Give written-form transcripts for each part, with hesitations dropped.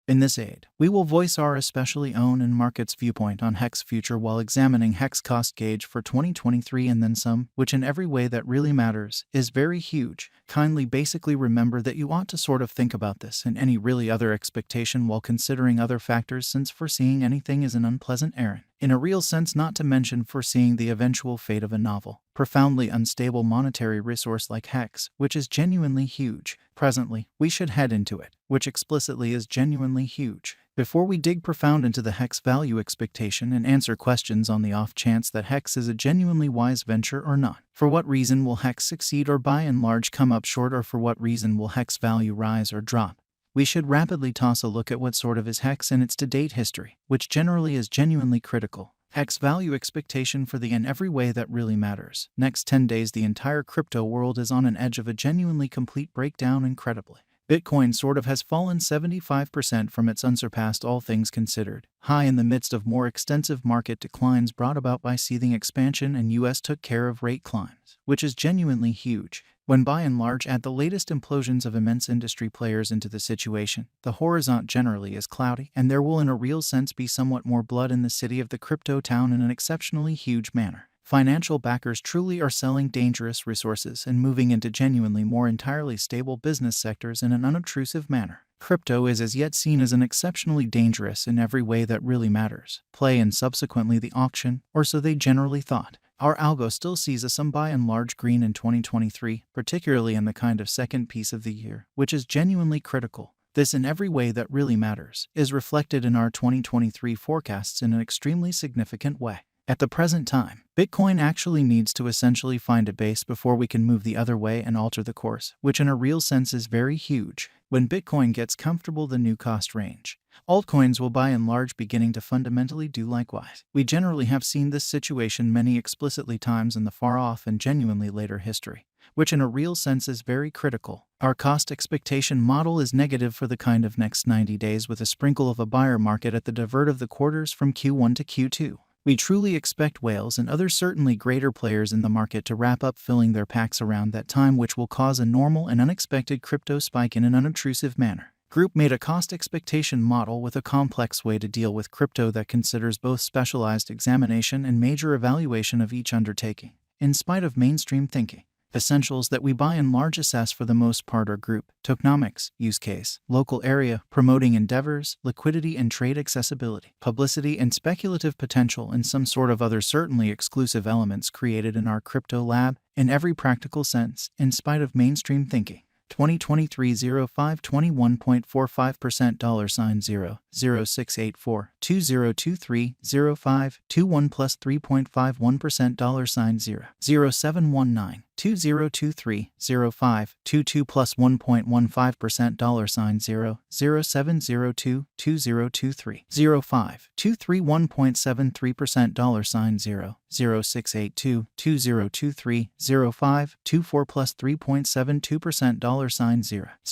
In this aid, we will voice our especially own and market's viewpoint on HEX future while examining HEX cost gauge for 2023 and then some, which in every way that really matters, is very huge. Kindly basically remember that you ought to sort of think about this and any really other expectation while considering other factors, since foreseeing anything is an unpleasant errand. In a real sense, not to mention foreseeing the eventual fate of a novel, profoundly unstable monetary resource like HEX, which is genuinely huge. Presently, we should head into it, which explicitly is genuinely huge. Before we dig profound into the HEX value expectation and answer questions on the off chance that HEX is a genuinely wise venture or not. For what reason will HEX succeed or by and large come up short, or for what reason will HEX value rise or drop? We should rapidly toss a look at what sort of is HEX and its to-date history, which generally is genuinely critical. HEX value expectation for the in every way that really matters. Next 10 days the entire crypto world is on an edge of a genuinely complete breakdown. Incredibly, Bitcoin sort of has fallen 75% from its unsurpassed all things considered high in the midst of more extensive market declines brought about by seething expansion, and US took care of rate climbs, which is genuinely huge. When by and large add the latest implosions of immense industry players into the situation, the horizon generally is cloudy, and there will in a real sense be somewhat more blood in the city of the crypto town in an exceptionally huge manner. Financial backers truly are selling dangerous resources and moving into genuinely more entirely stable business sectors in an unobtrusive manner. Crypto is as yet seen as an exceptionally dangerous in every way that really matters play, and subsequently the auction, or so they generally thought. Our algo still sees a some by and large green in 2023, particularly in the kind of second piece of the year, which is genuinely critical. This in every way that really matters is reflected in our 2023 forecasts in an extremely significant way. At the present time, Bitcoin actually needs to essentially find a base before we can move the other way and alter the course, which in a real sense is very huge. When Bitcoin gets comfortable the new cost range, altcoins will by and large beginning to fundamentally do likewise. We generally have seen this situation many explicitly times in the far-off and genuinely later history, which in a real sense is very critical. Our cost expectation model is negative for the kind of next 90 days with a sprinkle of a buyer market at the divert of the quarters from Q1 to Q2. We truly expect whales and other certainly greater players in the market to wrap up filling their packs around that time, which will cause a normal and unexpected crypto spike in an unobtrusive manner. Group made a cost expectation model with a complex way to deal with crypto that considers both specialized examination and major evaluation of each undertaking, in spite of mainstream thinking. Essentials that we by and large assess for the most part are group, tokenomics, use case, local area, promoting endeavors, liquidity and trade accessibility, publicity and speculative potential, and some sort of other certainly exclusive elements created in our crypto lab, in every practical sense, in spite of mainstream thinking. 2023 05 21.45% $0 0684 2023 05 21 plus 3.51% $0 0719 2023 05 22 plus 1.15% $0 0702 2023 05 231.73% $0 0682 2023 05 24 plus 3.72% $0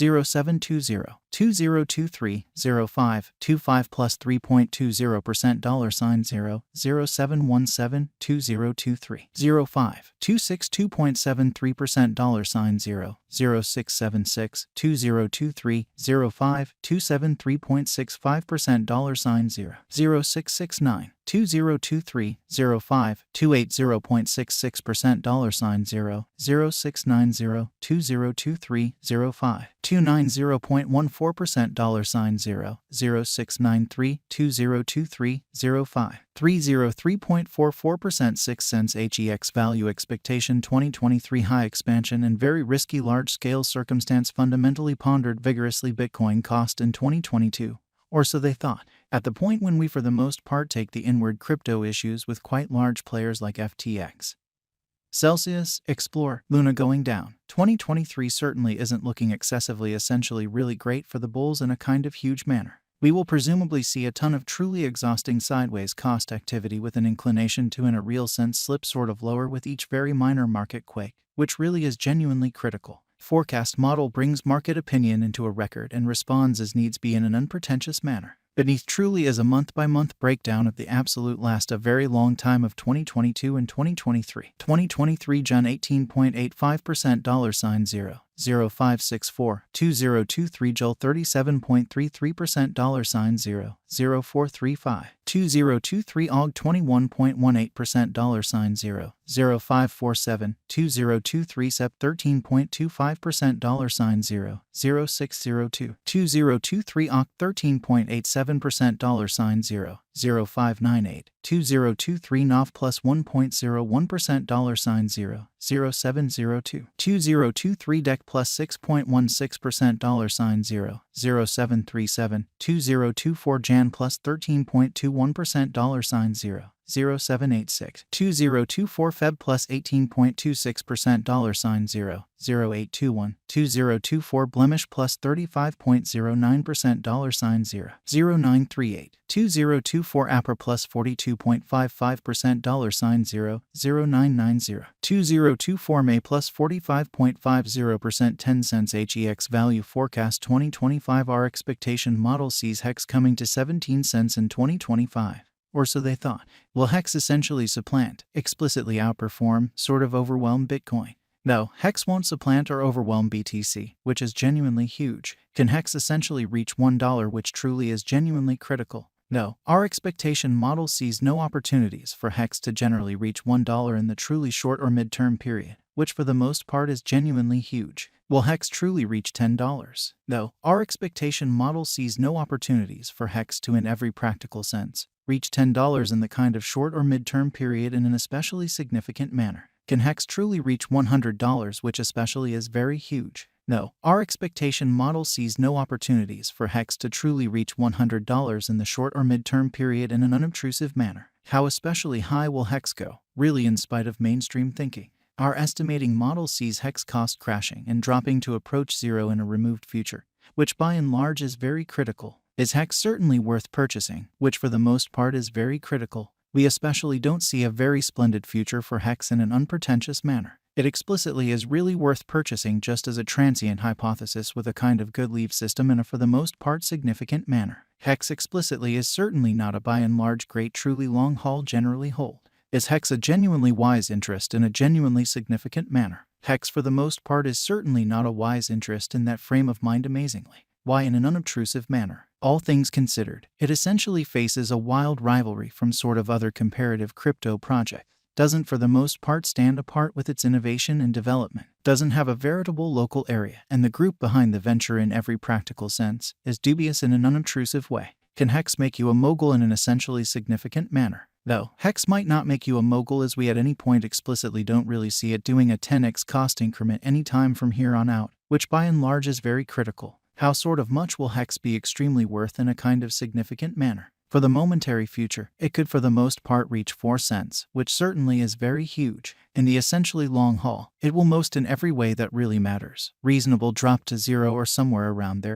0720 2023 05 25 plus 3.20% $0 0717 2023 05 262.73% $0 0676 2023 05 273.65% $0 0669 2023 05 280.66% $0 0690 2023 05 290.14% $0 0693 2023 05 303.44% 6 cents HEX value expectation 2023 high expansion and very risky large-scale circumstance fundamentally pondered vigorously Bitcoin cost in 2022, or so they thought, at the point when we for the most part take the inward crypto issues with quite large players like FTX, Celsius, Explore, Luna going down. 2023 certainly isn't looking excessively essentially really great for the bulls in a kind of huge manner. We will presumably see a ton of truly exhausting sideways cost activity with an inclination to in a real sense slip sort of lower with each very minor market quake, which really is genuinely critical. Forecast model brings market opinion into a record and responds as needs be in an unpretentious manner. Beneath truly is a month-by-month breakdown of the absolute last a very long time of 2022 and 2023. 2023 June 18.85% $0 $0.0564, 2023 Jul 37.33% $0, 0435, 2023 AUG 21.18% $0, 0547, 2023 SEP 13.25% $0, 0602, 2023 OCT 13.87% $0, 0598, 2023 NOV plus 1.01% $0, 0702, 2023 DEC plus 6.16% $0, 0737, 2024 JAN plus 13.21% $0, 0786, 2024 Feb plus 18.26% $0, 0821, 2024 Blemish plus 35.09% $0, 0938, 2024 APRA plus 42.55% $0, 0990, 2024 May plus 45.50% 10 cents HEX value forecast 2025 Our expectation model sees HEX coming to 17 cents in 2025. Or so they thought. Will HEX essentially supplant, explicitly outperform, sort of overwhelm Bitcoin? No, HEX won't supplant or overwhelm BTC, which is genuinely huge. Can HEX essentially reach $1, which truly is genuinely critical? No, our expectation model sees no opportunities for HEX to generally reach $1 in the truly short or mid-term period, which for the most part is genuinely huge. Will HEX truly reach $10? No, our expectation model sees no opportunities for HEX to, in every practical sense, reach $10 in the kind of short or mid-term period in an especially significant manner. Can HEX truly reach $100, which especially is very huge? No, our expectation model sees no opportunities for HEX to truly reach $100 in the short or mid-term period in an unobtrusive manner. How especially high will HEX go, really in spite of mainstream thinking? Our estimating model sees HEX cost crashing and dropping to approach zero in a removed future, which by and large is very critical. Is HEX certainly worth purchasing, which for the most part is very critical? We especially don't see a very splendid future for HEX in an unpretentious manner. It explicitly is really worth purchasing just as a transient hypothesis with a kind of good leave system in a for the most part significant manner. HEX explicitly is certainly not a by and large great truly long haul generally hold. Is HEX a genuinely wise interest in a genuinely significant manner? HEX for the most part is certainly not a wise interest in that frame of mind amazingly. Why in an unobtrusive manner? All things considered, it essentially faces a wild rivalry from sort of other comparative crypto projects. Doesn't for the most part stand apart with its innovation and development. Doesn't have a veritable local area, and the group behind the venture in every practical sense is dubious in an unobtrusive way. Can HEX make you a mogul in an essentially significant manner? No, HEX might not make you a mogul as we at any point explicitly don't really see it doing a 10x cost increment any time from here on out, which by and large is very critical. How sort of much will HEX be extremely worth in a kind of significant manner? For the momentary future, it could for the most part reach 4 cents, which certainly is very huge. In the essentially long haul, it will most in every way that really matters. Reasonable drop to zero or somewhere around there.